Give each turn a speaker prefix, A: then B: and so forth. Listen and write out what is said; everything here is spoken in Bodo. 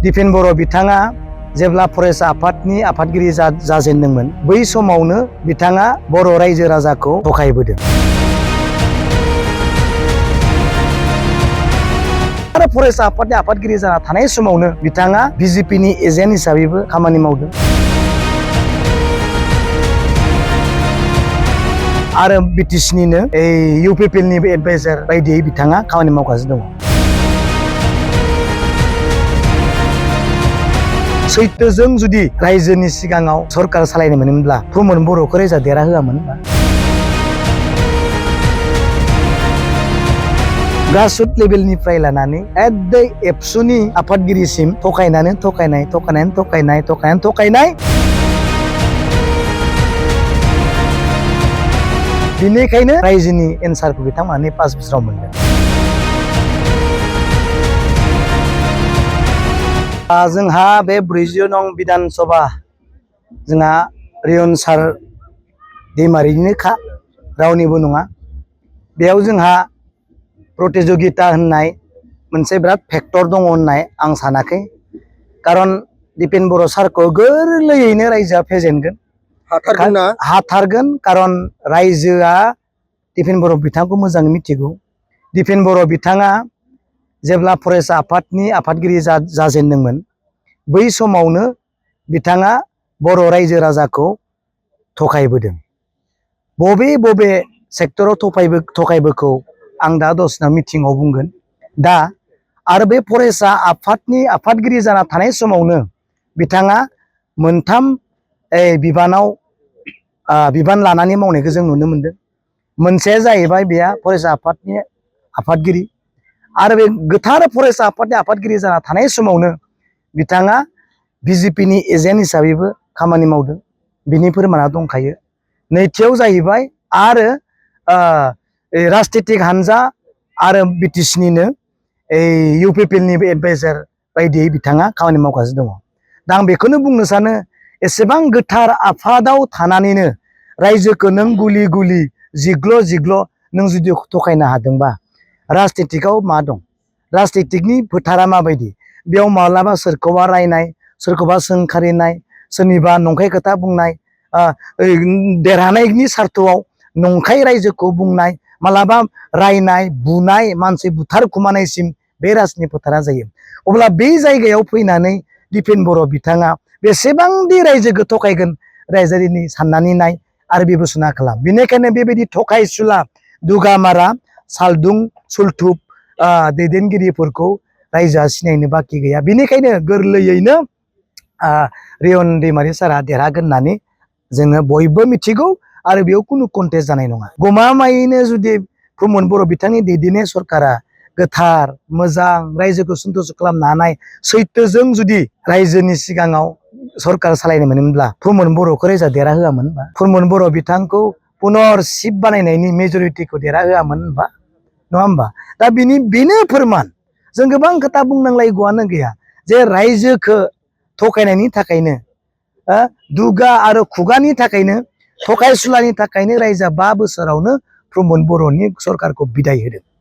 A: दिपेन बर' बिथाङा जेब्ला फरायसा आफादनि आफादगिरि जाजेनदोंमोन बै समावनो बिथाङा बर' रायजो राजाखौ थगायबोदों। आरो फरायसा आफादनि आफादगिरि जाना थानाय समावनो बिथाङा बिजेपिनि एजेन्ट हिसाबैबो खामानि मावदों। आरो बिटिसिनिनो इउपिपिएलनिबो एडभाइजार बायदियै बिथाङा खामानि मावगासिनो दङ। सैथोजों जुदि रायजोनि सिगाङाव सरकार सालायनो मोनोमोनब्ला प्रमद बर'खौ रायजोआ देरहा होआमोन। ग्रासरुट लेभेलनिफ्राय लानानै एकदम एबसुनि आफादगिरिसिम थगायनाय बिनिखायनो रायजोनि एन्सारखौ बिथांमोनहा 5 बोसोराव मोनदों। जोंहा बे 40 नं बिधान सभा जोंहा रियन सार दैमारिनिनोखा, रावनिबो नङा। बेयाव जोंहा प्रतियोगिता होननाय मोनसे बिराद फेक्टर दङ होननाय आं सानाखै। कारन दिपेन बर' सारखौ गोरलैयैनो रायजोआ फेजेनगोन, हाथारगोन। कारन रायजोआ दिपेन बर' बिथांखौ मोजाङै मिथिगौ। दिपेन बर' बिथाङा जेब्ला फरायसा आफादनि आफादगिरि जाजेनदोंमोन बै समावनो बिथाङा बर' रायजो राजाखौ थगायबोदों। बबे सेक्टराव थगायबोखौ आं दा दसेनो मिटिङाव बुंगोन। दा आरो बे फरायसा आफादनि आफादगिरि जाना थानाय समावनो बिथाङा मोनथाम बिबान लानानै मावनायखौ जों नुनो मोनदों। मोनसेया जाहैबाय बेहा फरायसा आफादनि आफादगिरि। आरो बे गोथार फरायसा आफादनि आफादगिरि जाना थानाय समावनो बिथाङा बिजेपिनि एजेन्ट हिसाबैबो खामानि मावदों। बिनि फोरमाना दंखायो। नैथियाव जाहैबाय आरो राजनितिक हानजा आरो बिटिसिनिनो इउपिपिएलनिबो एडभाइजार बायदियै बिथाङा खामानि मावगासिनो दङ। दा आं बेखौनो बुंनो सानो, एसेबां गोथार आफादाव थानानैनो रायजोखौ नों गुलि जिग्ल' नों जुदि थगायनो हादोंबा राजनितिकआव मा दं? राजनितिकनि फोथारा माबायदि? बेयाव माब्लाबा सोरखौबा रायनाय, सोरखौबा सोंखारिनाय, सोरनिबा नंखाय खोथा बुंनाय, देरहानायनि सार्थआव नंखाय रायजोखौ बुंनाय, मालाबा रायनाय, बुनाय, मानसि बुथारखुमानायसिम बे राजनि फोथारा जायो। अब्ला बे जायगायाव फैनानै दिपेन बर' बिथाङा बेसेबांदि रायजोखौ थगायगोन रायजोनि साननानै नाय आरो बिबसना खालाम। बेनिखायनो बेबायदि थगायसुला दुगामारा सालदुं सुलथुब दैदेनगिरिफोरखौ रायजोआ सिनायनो बाखि गैया। बेनिखायनो गोरलैयैनो रियन दैमारि सारा देरहागोन होननानै जोङो बयबो मिथिगौ आरो बेयाव खुनु कन्टेस्ट जानाय नङा। गमामायैनो जुदि प्रमद बर' बिथांनि दैदेननाय सरकारा गोथार, मोजां, रायजोखौ सन्थुस खालामनो हानाय, सैथोजों जुदि रायजोनि सिगाङाव सरकार सालायनो मोनोमोनब्ला प्रमद बर'खौ रायजोआ देरहा होआमोन। प्रमद बर' बिथांखौ पुनर सिट बानायनायनि मेजरिटिखौ देरहा होआमोन होनबा, नङा होमबा? दा बेनो फोरमान। जों गोबां खोथा बुंनांलायगौआनो गैया जे रायजोखौ थगायनायनि थाखायनो, दुगा आरो खुगानि थाखायनो, थगायसुलानि थाखायनो रायजोआ 5 बोसोरावनो प्रमद बर'नि सरकारखौ बिदाय होदों।